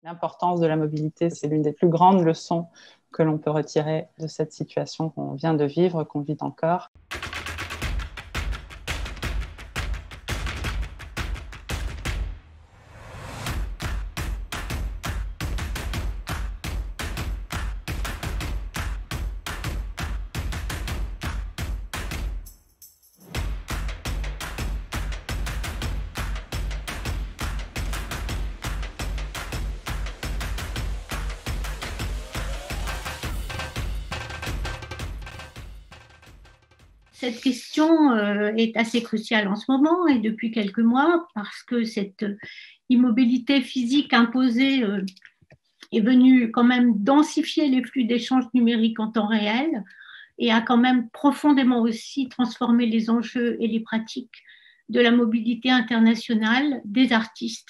L'importance de la mobilité, c'est l'une des plus grandes leçons que l'on peut retirer de cette situation qu'on vient de vivre, qu'on vit encore. Cette question est assez cruciale en ce moment et depuis quelques mois parce que cette immobilité physique imposée est venue quand même densifier les flux d'échanges numériques en temps réel et a quand même profondément aussi transformé les enjeux et les pratiques de la mobilité internationale des artistes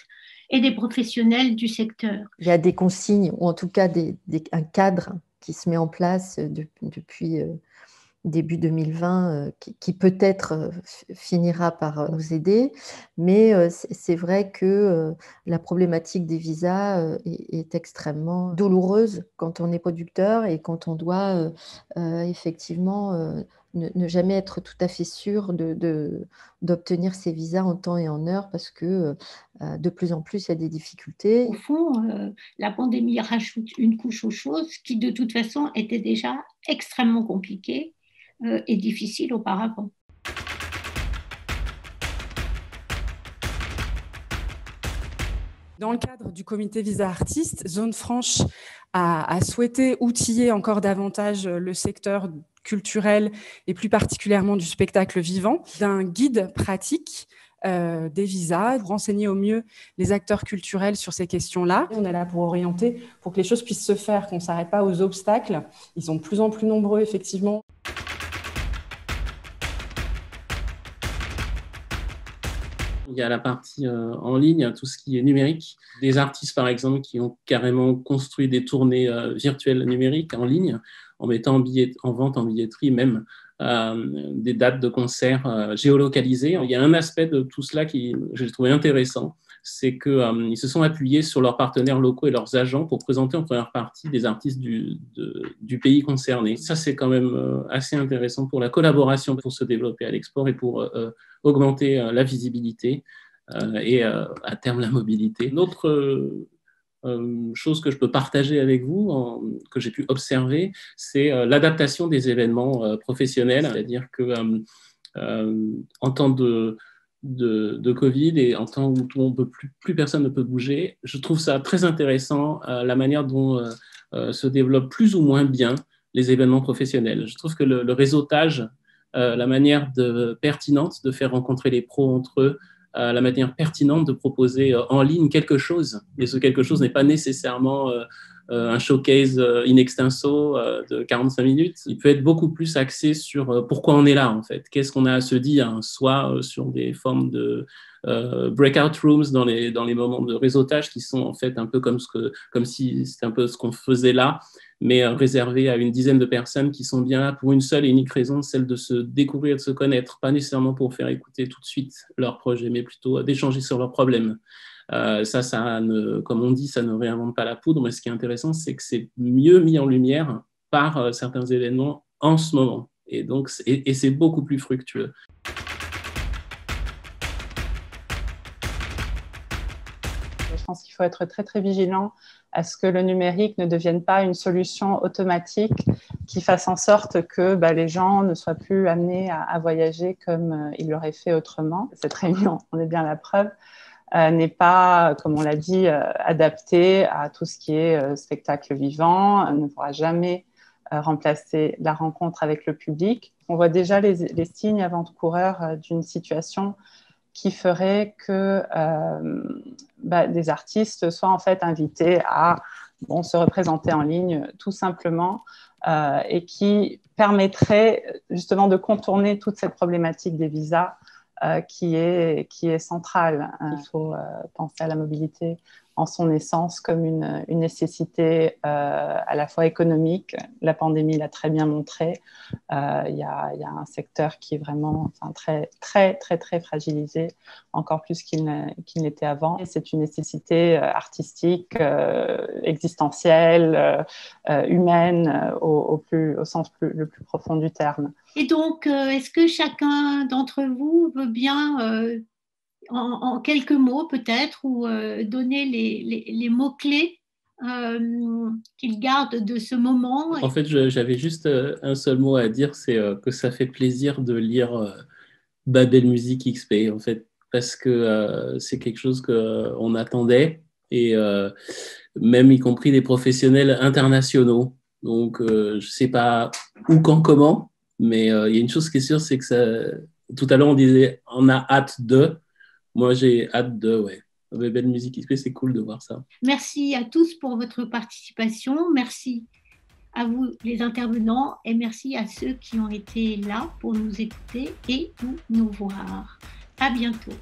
et des professionnels du secteur. Il y a des consignes, ou en tout cas un cadre qui se met en place depuis début 2020, qui peut-être finira par nous aider. Mais c'est vrai que la problématique des visas est extrêmement douloureuse quand on est producteur et quand on doit effectivement ne jamais être tout à fait sûr d'obtenir ces visas en temps et en heure parce que de plus en plus, il y a des difficultés. Au fond, la pandémie rajoute une couche aux choses qui, de toute façon, étaient déjà extrêmement compliquées et difficiles auparavant. Dans le cadre du comité Visa Artistes, Zone Franche a souhaité outiller encore davantage le secteur culturel et plus particulièrement du spectacle vivant d'un guide pratique des visas, pour renseigner au mieux les acteurs culturels sur ces questions-là. On est là pour orienter, pour que les choses puissent se faire, qu'on ne s'arrête pas aux obstacles. Ils sont de plus en plus nombreux, effectivement. Il y a la partie en ligne, tout ce qui est numérique. Des artistes, par exemple, qui ont carrément construit des tournées virtuelles numériques en ligne, en mettant en vente en billetterie même des dates de concerts géolocalisées. Il y a un aspect de tout cela que j'ai trouvé intéressant, c'est qu'ils se sont appuyés sur leurs partenaires locaux et leurs agents pour présenter en première partie des artistes du pays concerné. Ça, c'est quand même assez intéressant pour la collaboration, pour se développer à l'export et pour augmenter la visibilité et à terme la mobilité. Une autre chose que je peux partager avec vous, que j'ai pu observer, c'est l'adaptation des événements professionnels, c'est-à-dire que en temps de Covid et en temps où plus personne ne peut bouger, je trouve ça très intéressant la manière dont se développent plus ou moins bien les événements professionnels. Je trouve que le réseautage, la manière pertinente de faire rencontrer les pros entre eux, la manière pertinente de proposer en ligne quelque chose. Et ce quelque chose n'est pas nécessairement un showcase in extenso de 45 minutes. Il peut être beaucoup plus axé sur pourquoi on est là, en fait. Qu'est-ce qu'on a à se dire, soit sur des formes de breakout rooms dans les moments de réseautage qui sont en fait un peu comme si c'était un peu ce qu'on faisait là, mais réservé à une dizaine de personnes qui sont bien là pour une seule et unique raison, celle de se découvrir, de se connaître, pas nécessairement pour faire écouter tout de suite leur projet, mais plutôt d'échanger sur leurs problèmes. Comme on dit, ça ne réinvente pas la poudre, mais ce qui est intéressant, c'est que c'est mieux mis en lumière par certains événements en ce moment. Et donc, c'est beaucoup plus fructueux. Je pense qu'il faut être très, très vigilant à ce que le numérique ne devienne pas une solution automatique qui fasse en sorte que les gens ne soient plus amenés à voyager comme ils l'auraient fait autrement. Cette réunion, on est bien la preuve, n'est pas, comme on l'a dit, adaptée à tout ce qui est spectacle vivant, ne pourra jamais remplacer la rencontre avec le public. On voit déjà les signes avant-coureurs d'une situation qui ferait que des artistes soient en fait invités à se représenter en ligne tout simplement et qui permettrait justement de contourner toute cette problématique des visas qui est centrale. Il faut penser à la mobilité en son essence comme une nécessité à la fois économique. La pandémie l'a très bien montré. Il y a un secteur qui est vraiment très, très, très, très fragilisé, encore plus qu'il n'était avant. Et c'est une nécessité artistique, existentielle, humaine, au sens le plus profond du terme. Et donc, est-ce que chacun d'entre vous veut bien, en quelques mots peut-être, ou donner les mots-clés qu'il garde de ce moment? En fait, j'avais juste un seul mot à dire, c'est que ça fait plaisir de lire Babel Music XP, en fait, parce que c'est quelque chose qu'on attendait, et même y compris des professionnels internationaux. Donc, je ne sais pas où, quand, comment, mais il y a une chose qui est sûre, c'est que ça... Tout à l'heure, on disait, on a hâte de. Moi, j'ai hâte de, ouais. Babel Music XP, c'est cool de voir ça. Merci à tous pour votre participation. Merci à vous, les intervenants, et merci à ceux qui ont été là pour nous écouter et nous voir. À bientôt.